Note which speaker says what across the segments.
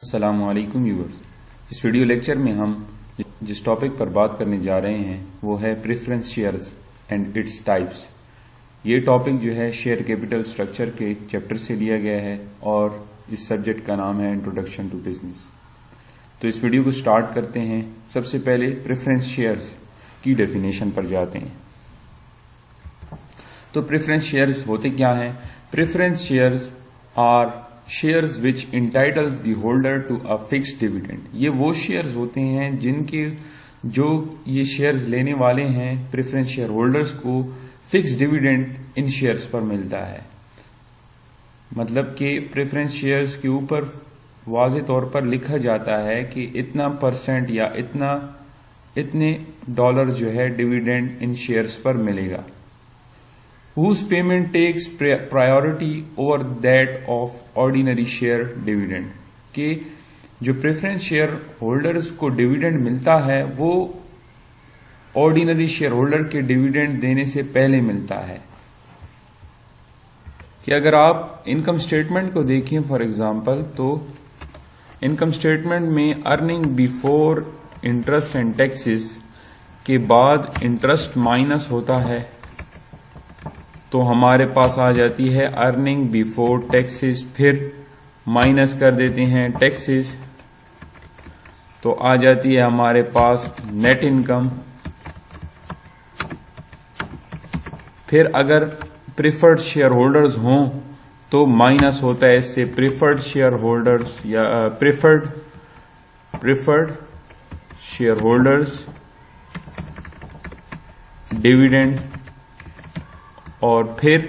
Speaker 1: अस्सलामुअलैकुम व्यूअर्स। इस video lecture में हम जिस टॉपिक पर बात करने जा रहे हैं वो है preference shares and its types. ये टॉपिक जो है शेयर कैपिटल स्ट्रक्चर के चैप्टर से लिया गया है और इस सब्जेक्ट का नाम है इंट्रोडक्शन टू बिजनेस। तो इस वीडियो को स्टार्ट करते हैं। सबसे पहले प्रेफरेंस शेयर्स की डेफिनेशन पर जाते हैं। तो प्रेफरेंस शेयर्स होते क्या हैं? Preference shares are shares which entitles the holder to a fixed dividend. ये वो शेयर्स होते हैं जिनके जो ये शेयर्स लेने वाले हैं प्रेफरेंस शेयर होल्डर्स को फिक्स्ड डिविडेंड इन शेयर्स पर मिलता है। मतलब कि प्रेफरेंस शेयर्स के ऊपर वाज़े तौर पर लिखा जाता है कि इतना परसेंट या इतने डॉलर जो है डिविडेंड इन शेयर्स पर मिलेगा। Whose payment takes priority over that of ordinary share dividend। कि जो प्रेफरेंस शेयर होल्डर्स को डिविडेंड मिलता है वो ऑर्डिनरी शेयर होल्डर के डिविडेंड देने से पहले मिलता है। कि अगर आप इनकम स्टेटमेंट को देखें फॉर एग्जांपल, तो इनकम स्टेटमेंट में earning before interest and taxes के बाद इंटरेस्ट माइनस होता है तो हमारे पास आ जाती है अर्निंग बिफोर टैक्सेस, फिर माइनस कर देते हैं टैक्सेस तो आ जाती है हमारे पास नेट इनकम। फिर अगर प्रेफर्ड शेयर होल्डर्स हों तो माइनस होता है इससे प्रेफर्ड शेयर होल्डर्स या प्रेफर्ड शेयर होल्डर्स डिविडेंड। और फिर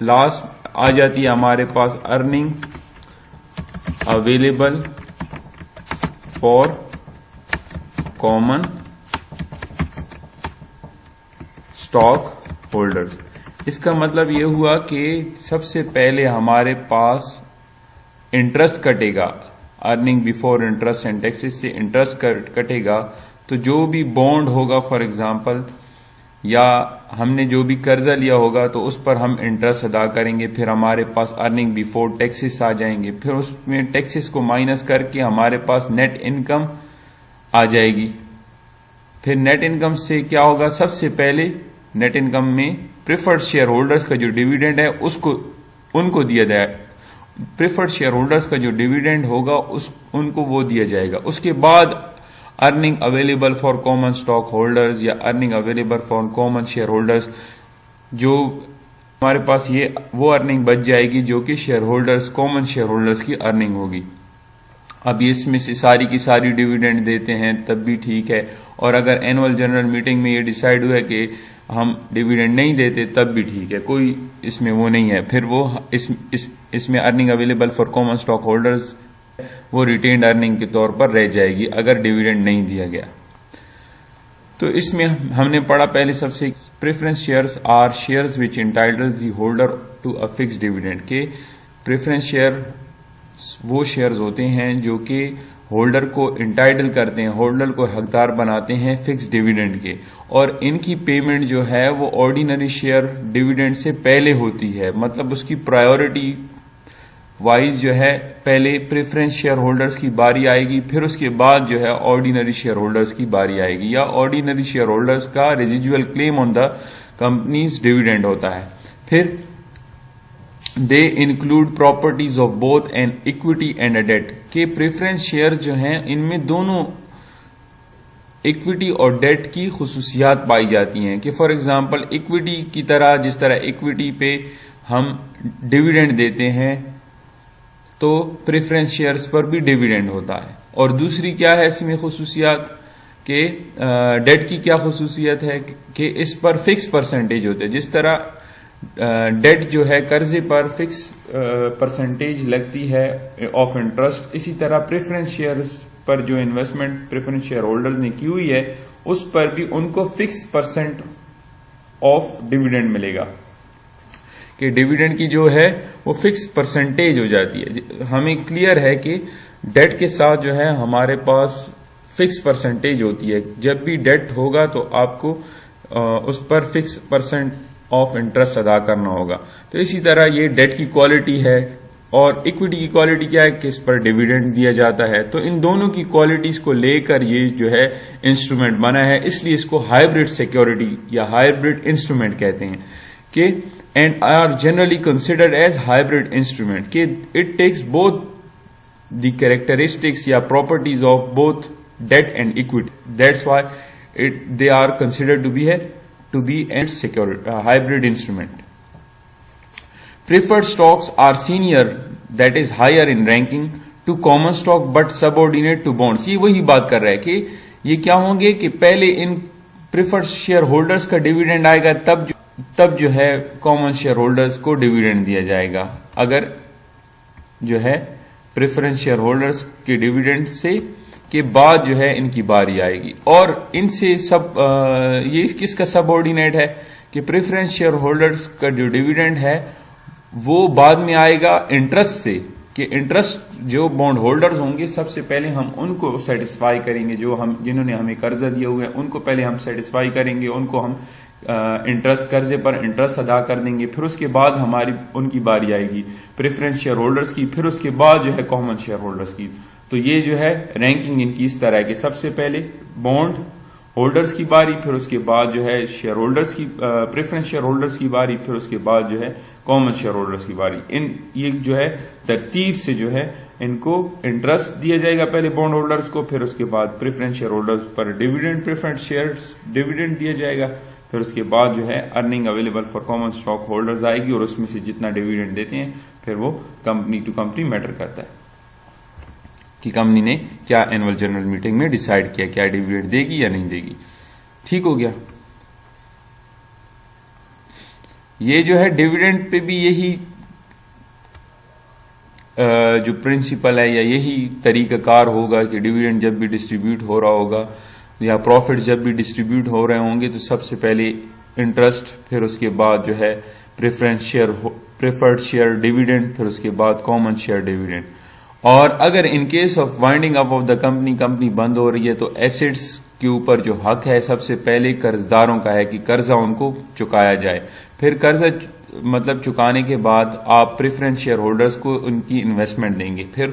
Speaker 1: लास्ट आ जाती है हमारे पास earning available for common stock holders. इसका मतलब ये हुआ कि सबसे पहले हमारे पास इंटरेस्ट कटेगा, earning before interest and taxes से इंटरेस्ट कटेगा। तो जो भी बॉन्ड होगा फॉर एग्जांपल या हमने जो भी कर्जा लिया होगा तो उस पर हम इंटरेस्ट अदा करेंगे। फिर हमारे पास अर्निंग बिफोर टैक्सेस आ जाएंगे, फिर उसमें टैक्सेस को माइनस करके हमारे पास नेट इनकम आ जाएगी। फिर नेट इनकम से क्या होगा? सबसे पहले नेट इनकम में प्रेफर्ड शेयर होल्डर्स का जो डिविडेंड है उसको उनको दिया जाए। प्रेफर्ड शेयर होल्डर्स का जो डिविडेंड होगा उनको वो दिया जाएगा। उसके बाद earning available for common stock holders या earning available for common share holders, जो हमारे पास ये वो अर्निंग बच जाएगी जो कि share holders common share holders की अर्निंग होगी। अब ये इसमें से सारी की सारी डिविडेंड देते हैं तब भी ठीक है, और अगर एनुअल जनरल मीटिंग में ये डिसाइड हुआ कि हम डिविडेंड नहीं देते तब भी ठीक है, कोई इसमें वो नहीं है। फिर वो इसमें earning available for common stock holders वो रिटेन्ड अर्निंग के तौर पर रह जाएगी अगर डिविडेंड नहीं दिया गया। तो इसमें हमने पढ़ा पहले सबसे preference shares are shares which entitles the holder to a fixed dividend. के प्रेफरेंस शेयर वो शेयर्स होते हैं जो कि होल्डर को इंटाइटल करते हैं, होल्डर को हकदार बनाते हैं फिक्स्ड डिविडेंड के, और इनकी पेमेंट जो है वो ऑर्डिनरी शेयर डिविडेंड से पहले होती है। मतलब उसकी प्रायोरिटी वाइज जो है पहले प्रेफरेंस शेयर होल्डर्स की बारी आएगी, फिर उसके बाद जो है ऑर्डिनरी शेयर होल्डर्स की बारी आएगी, या ऑर्डिनरी शेयर होल्डर्स का residual claim on the company's dividend होता है। फिर they include properties of both an equity and a debt. के प्रेफरेंस शेयर जो हैं इनमें दोनों इक्विटी और डेट की खुसूसियात पाई जाती हैं। कि फॉर एग्जांपल इक्विटी की तरह, जिस तरह इक्विटी पे हम डिविडेंड देते हैं तो प्रेफरेंस शेयर्स पर भी डिविडेंड होता है। और दूसरी क्या है इसमें खुसूसियात के डेट की क्या खुसूसियत है कि इस पर फिक्स परसेंटेज होते हैं। जिस तरह डेट जो है कर्जे पर फिक्स परसेंटेज लगती है ऑफ इंटरेस्ट, इसी तरह प्रेफरेंस शेयर्स पर जो इन्वेस्टमेंट प्रेफरेंस शेयर होल्डर्स ने की हुई है उस पर भी उनको फिक्स परसेंट ऑफ डिविडेंड मिलेगा। कि डिविडेंड की जो है वो फिक्स परसेंटेज हो जाती है। हमें क्लियर है कि डेट के साथ जो है हमारे पास फिक्स परसेंटेज होती है। जब भी डेट होगा तो आपको उस पर फिक्स परसेंट ऑफ इंटरेस्ट अदा करना होगा। तो इसी तरह ये डेट की क्वालिटी है और इक्विटी की क्वालिटी क्या है कि इस पर डिविडेंड दिया जाता है। तो इन दोनों की क्वालिटीज को लेकर ये जो है इंस्ट्रूमेंट बना है, इसलिए इसको हाइब्रिड सिक्योरिटी या हाइब्रिड इंस्ट्रूमेंट कहते हैं कि and are generally considered as hybrid instrument कि it takes both the characteristics या properties of both debt and equity, that's why they are considered to be an security hybrid instrument. Preferred stocks are senior, that is higher in ranking to common stock but subordinate to bonds। ये वही बात कर रहा है कि ये क्या होंगे कि पहले इन प्रेफर्ड शेयर होल्डर्स का डिविडेंड आएगा, तब जो है कॉमन शेयर होल्डर्स को डिविडेंड दिया जाएगा। अगर जो है प्रेफरेंस शेयर होल्डर्स के डिविडेंड से के बाद जो है इनकी बारी आएगी, और इनसे सब ये किसका सबऑर्डिनेट है कि प्रेफरेंस शेयर होल्डर्स का जो डिविडेंड है वो बाद में आएगा इंटरेस्ट से, कि इंटरेस्ट जो बॉन्ड होल्डर्स होंगे सबसे पहले हम उनको सेटिस्फाई करेंगे, जिन्होंने हमें कर्जा दिया हुआ है उनको पहले हम सेटिस्फाई करेंगे, उनको हम इंटरेस्ट कर्जे पर इंटरेस्ट अदा कर देंगे, फिर उसके बाद उनकी बारी आएगी प्रेफरेंस शेयर होल्डर्स की, फिर उसके बाद जो है कॉमन शेयर होल्डर्स की। तो ये जो है रैंकिंग इनकी इस तरह है कि सबसे पहले बॉन्ड होल्डर्स की बारी, फिर उसके बाद जो है शेयर होल्डर्स की प्रेफरेंस शेयर होल्डर्स की बारी, फिर उसके बाद जो है कॉमन शेयर होल्डर्स की बारी। ये जो है तरतीब से जो है इनको इंटरेस्ट दिया जाएगा पहले बॉन्ड होल्डर्स को, फिर उसके बाद प्रेफरेंस शेयर होल्डर्स पर डिविडेंड प्रेफरेंस शेयर्स डिविडेंड दिया जाएगा, फिर उसके बाद जो है earning available for common stock holders आएगी, और उसमें से जितना डिविडेंड देते हैं फिर वो कंपनी टू कंपनी मैटर करता है कि कंपनी ने क्या एनुअल जनरल मीटिंग में डिसाइड किया, क्या डिविडेंड देगी या नहीं देगी। ठीक हो गया। ये जो है डिविडेंड पे भी यही जो प्रिंसिपल है या यही तरीकाकार होगा कि डिविडेंड जब भी डिस्ट्रीब्यूट हो रहा होगा या प्रॉफिट जब भी डिस्ट्रीब्यूट हो रहे होंगे तो सबसे पहले इंटरेस्ट, फिर उसके बाद जो है प्रेफर्ड शेयर डिविडेंड, फिर उसके बाद कॉमन शेयर डिविडेंड। और अगर in case of winding up of the company बंद हो रही है तो एसेट्स के ऊपर जो हक है सबसे पहले कर्जदारों का है कि कर्जा उनको चुकाया जाए, फिर कर्जा मतलब चुकाने के बाद आप प्रेफरेंस शेयर होल्डर्स को उनकी इन्वेस्टमेंट देंगे, फिर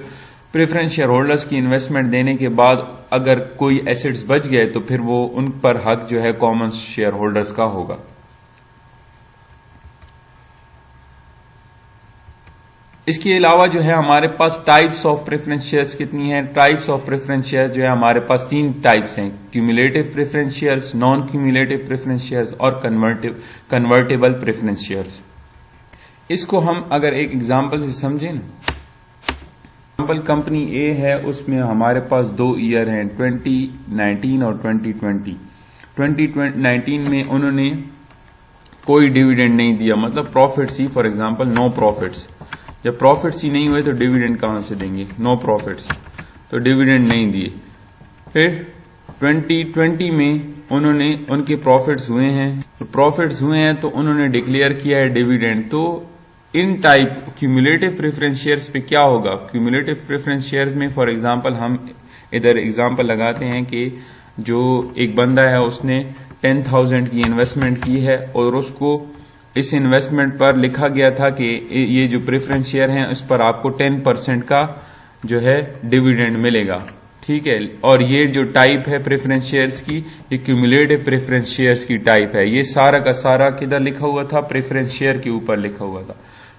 Speaker 1: प्रेफरेंस शेयर होल्डर्स की इन्वेस्टमेंट देने के बाद अगर कोई एसेट्स बच गए तो फिर वो उन पर हक जो है कॉमन शेयर होल्डर्स का होगा। इसके अलावा जो है हमारे पास टाइप्स ऑफ प्रेफरेंस शेयर्स कितनी हैं? टाइप्स ऑफ प्रेफरेंस शेयर्स जो है हमारे पास 3 टाइप्स हैं, cumulative preference shares, non cumulative preference shares और कन्वर्टेबल प्रेफरेंस शेयर्स। इसको हम अगर एक एग्जांपल से समझें ना, एग्जांपल कंपनी ए है, उसमें हमारे पास 2 ईयर हैं 2019 और 2020। 2019 में उन्होंने कोई डिविडेंड नहीं दिया, मतलब प्रॉफिट्स ही, फॉर एग्जांपल नो प्रॉफिट्स। जब प्रॉफिट्स ही नहीं हुए तो डिविडेंड कहां से देंगे? नो प्रॉफिट्स, तो डिविडेंड नहीं दिए। फिर 2020 में उनके प्रॉफिट्स हुए हैं, तो प्रॉफिट्स हुए हैं तो उन्होंने डिक्लेयर किया है डिविडेंड। तो इन टाइप क्यूमुलेटिव प्रेफरेंस शेयर्स पे क्या होगा? क्यूमुलेटिव प्रेफरेंस शेयर्स में फॉर एग्जांपल हम इधर एग्जांपल लगाते हैं कि जो एक बंदा है उसने 10,000 की इन्वेस्टमेंट की है और उसको इस इन्वेस्टमेंट पर लिखा गया था कि ये जो प्रेफरेंस शेयर हैं इस पर आपको 10% का जो है डिविडेंड मिलेगा, ठीक है। और ये जो टाइप है प्रेफरेंस शेयर्स की, ये क्यूमुलेटिव प्रेफरेंस शेयर्स की टाइप है। ये सारा का सारा किधर लिखा हुआ था? प्रेफरेंस शेयर के ऊपर लिखा हुआ था।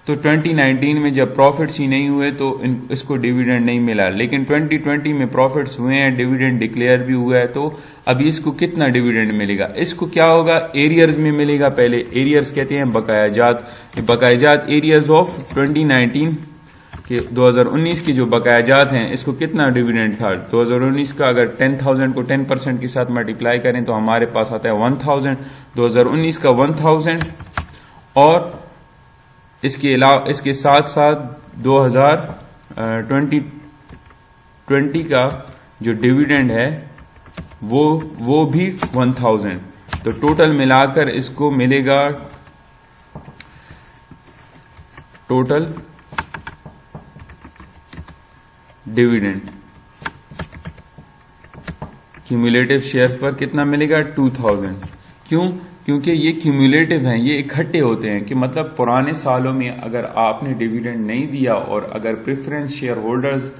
Speaker 1: तो 2019 में जब प्रॉफिट्स ही नहीं हुए तो इसको डिविडेंड नहीं मिला, लेकिन 2020 में प्रॉफिट्स हुए हैं, डिविडेंड डिक्लेयर भी हुआ है, तो अभी इसको कितना डिविडेंड मिलेगा? इसको क्या होगा? एरियर्स में मिलेगा। पहले एरियर्स कहते हैं बकायाजात एरियर्स ऑफ 2019 के 2019 की जो बकायाजात हैं, इसको कितना डिविडेंड था 2019 का? अगर 10,000 को 10% के साथ मल्टीप्लाई करें तो हमारे पास आता है 1,000। 2019 का 1,000 और इसके अलावा इसके साथ साथ 2020 का जो डिविडेंड है वो भी 1,000। तो टोटल मिलाकर इसको मिलेगा टोटल डिविडेंड क्यूमुलेटिव शेयर पर कितना मिलेगा? 2,000। क्यों? क्योंकि ये क्यूमुलेटिव हैं, ये इकट्ठे होते हैं कि मतलब पुराने सालों में अगर आपने डिविडेंड नहीं दिया और अगर preference share holders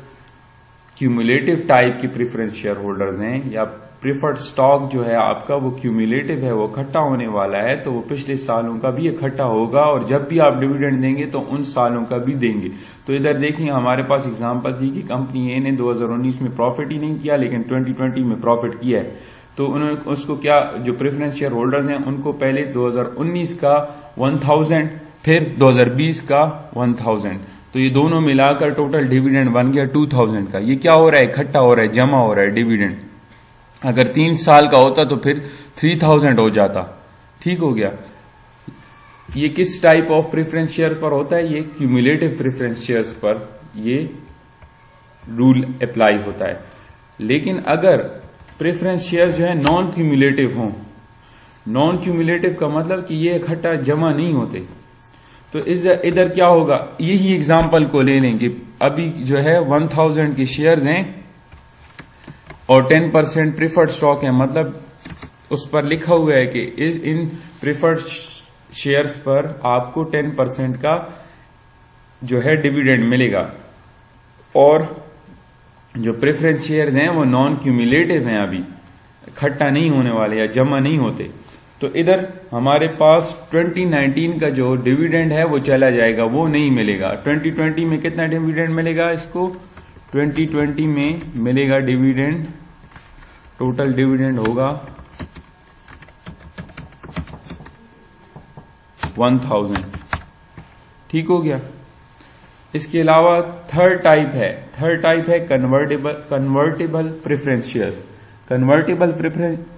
Speaker 1: cumulative type के प्रेफरेंस शेयर होल्डर्स हैं या प्रेफर्ड स्टॉक जो है आपका वो क्यूमुलेटिव है, वो इकट्ठा होने वाला है, तो वो पिछले सालों का भी इकट्ठा होगा और जब भी आप डिविडेंड देंगे तो उन सालों का भी देंगे। तो इधर देखिए हमारे पास एग्जांपल थी कि कंपनी ए ने 2019 में प्रॉफिट ही नहीं किया लेकिन 2020 में प्रॉफिट किया है, तो उन्होंने उसको क्या, जो प्रेफरेंस शेयर होल्डर्स हैं उनको पहले 2019 का 1000 फिर 2020 का 1000, तो ये दोनों मिलाकर टोटल डिविडेंड बन गया 2000 का। ये क्या हो रहा है, इकट्ठा हो रहा है, जमा हो रहा है डिविडेंड। अगर 3 साल का होता तो फिर 3000 हो जाता। ठीक हो गया। ये किस टाइप ऑफ प्रेफरेंस शेयर्स पर होता है, ये क्यूमुलेटिव प्रेफरेंस शेयर्स पर ये रूल अप्लाई होता है। लेकिन अगर प्रेफरेंस शेयर्स जो है नॉन क्यूमुलेटिव हों, नॉन क्यूमुलेटिव का मतलब कि ये इकट्ठा जमा नहीं होते, तो इधर क्या होगा, यही एग्जांपल को ले लें कि अभी जो है 1000 के शेयर्स हैं और 10% प्रीफर्ड स्टॉक है, मतलब उस पर लिखा हुआ है कि इन प्रीफर्ड शेयर्स पर आपको 10% का जो है डिविडेंड मिलेगा, और जो प्रेफरेंस शेयर्स हैं वो नॉन क्यूमुलेटिव हैं, अभी इकट्ठा नहीं होने वाले या जमा नहीं होते। तो इधर हमारे पास 2019 का जो डिविडेंड है वो चला जाएगा, वो नहीं मिलेगा। 2020 में कितना डिविडेंड मिलेगा इसको, 2020 में मिलेगा डिविडेंड, टोटल डिविडेंड होगा 1000। ठीक हो गया। इसके अलावा थर्ड टाइप है convertible preference share. Convertible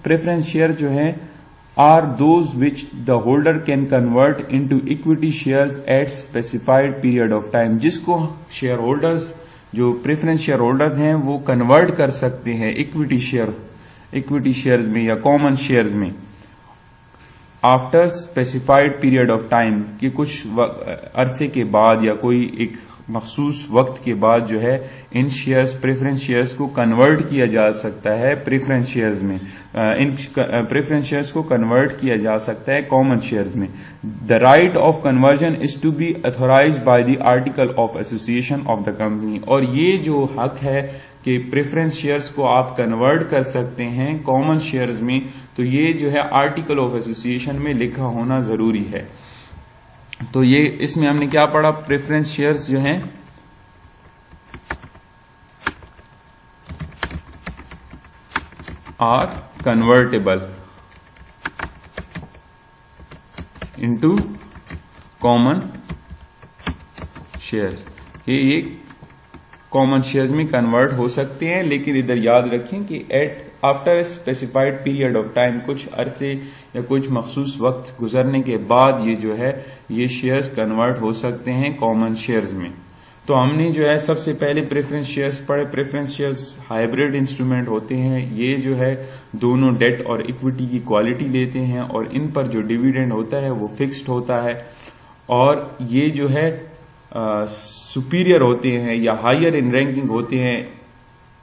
Speaker 1: preference share जो है are those which the holder can convert into equity shares at specified period of time, जिसको शेयर होल्डर्स, जो प्रेफरेंस शेयर होल्डर्स हैं वो कन्वर्ट कर सकते हैं इक्विटी शेयर्स में या कॉमन शेयर्स में after specified period of time, कि कुछ अरसे के बाद या कोई एक मखसूस वक्त के बाद जो है इन शेयर्स, प्रेफरेंस शेयर्स को कन्वर्ट किया जा सकता है प्रेफरेंस शेयर्स में, इन प्रेफरेंस शेयर्स को कन्वर्ट किया जा सकता है कॉमन शेयर्स में। The right of conversion is to be authorized by the article of association of the company, और ये जो हक है कि प्रेफरेंस शेयर्स को आप कन्वर्ट कर सकते हैं कॉमन शेयर्स में, तो ये जो है आर्टिकल ऑफ एसोसिएशन में लिखा होना जरूरी है। तो ये इसमें हमने क्या पढ़ा, प्रेफरेंस शेयर्स जो हैं are convertible into common shares, ये कॉमन शेयर्स में कन्वर्ट हो सकते हैं, लेकिन इधर याद रखें कि at after specified period of time, कुछ अरसे या कुछ मखसूस वक्त गुजरने के बाद ये जो है ये शेयर्स कन्वर्ट हो सकते हैं कॉमन शेयर्स में। तो हमने जो है सबसे पहले प्रेफरेंस शेयर्स पढ़े। प्रेफरेंस शेयर्स हाइब्रिड इंस्ट्रूमेंट होते हैं, ये जो है दोनों डेट और इक्विटी की क्वालिटी लेते हैं और इन पर जो डिविडेंड होता है वो फिक्स्ड होता है, और ये जो है सुपीरियर होते हैं या हायर इन रैंकिंग होते हैं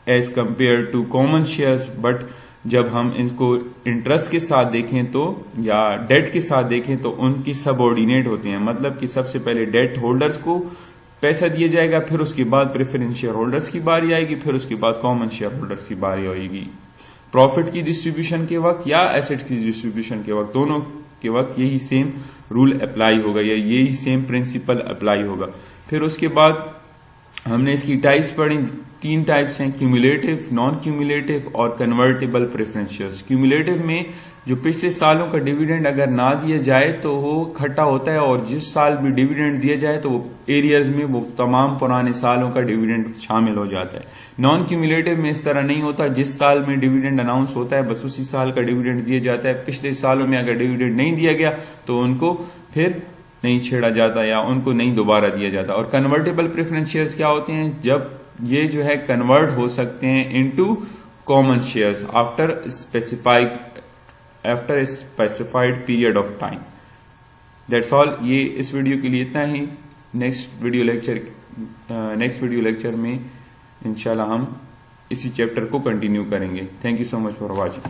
Speaker 1: as compare to common shares. But जब हम इनको इंटरेस्ट के साथ देखें तो या डेट के साथ देखें तो उनकी सबऑर्डिनेट होते हैं, मतलब कि सबसे पहले डेट होल्डर्स को पैसा दिया जाएगा, फिर उसके बाद प्रेफरेंस शेयर होल्डर्स की बारी आएगी, फिर उसके बाद कॉमन शेयर होल्डर्स की बारी आएगी। प्रॉफिट की डिस्ट्रीब्यूशन के वक्त या एसेट की डिस्ट्रीब्यूशन के वक्त, दोनों के वक्त यही सेम रूल अप्लाई होगा या यही सेम प्रिंसिपल अप्लाई होगा। फिर उसके बाद हमने इसकी टाइप्स पढ़ी, 3 टाइप्स हैं, क्यूमुलेटिव, नॉन क्यूमुलेटिव और कन्वर्टेबल प्रेफरेंस शेयर्स। क्यूमुलेटिव में जो पिछले सालों का डिविडेंड अगर ना दिया जाए तो वो इकट्ठा होता है, और जिस साल भी डिविडेंड दिया जाए तो वो एरियर्स में वो तमाम पुराने सालों का डिविडेंड शामिल हो जाता है। नॉन क्यूमुलेटिव में इस तरह नहीं होता, जिस साल में डिविडेंड अनाउंस होता है बस उसी साल का डिविडेंड दिया जाता है। पिछले सालों में अगर डिविडेंड नहीं दिया गया तो उनको फिर नहीं छेड़ा जाता या उनको नहीं दोबारा दिया जाता। और कन्वर्टेबल प्रेफरेंस शेयर्स क्या होते हैं, जब ये जो है कन्वर्ट हो सकते हैं into common shares after specified period of time. That's all. ये इस वीडियो के लिए इतना ही। नेक्स्ट वीडियो लेक्चर में इंशाल्लाह हम इसी चैप्टर को कंटिन्यू करेंगे। Thank you so much for watching.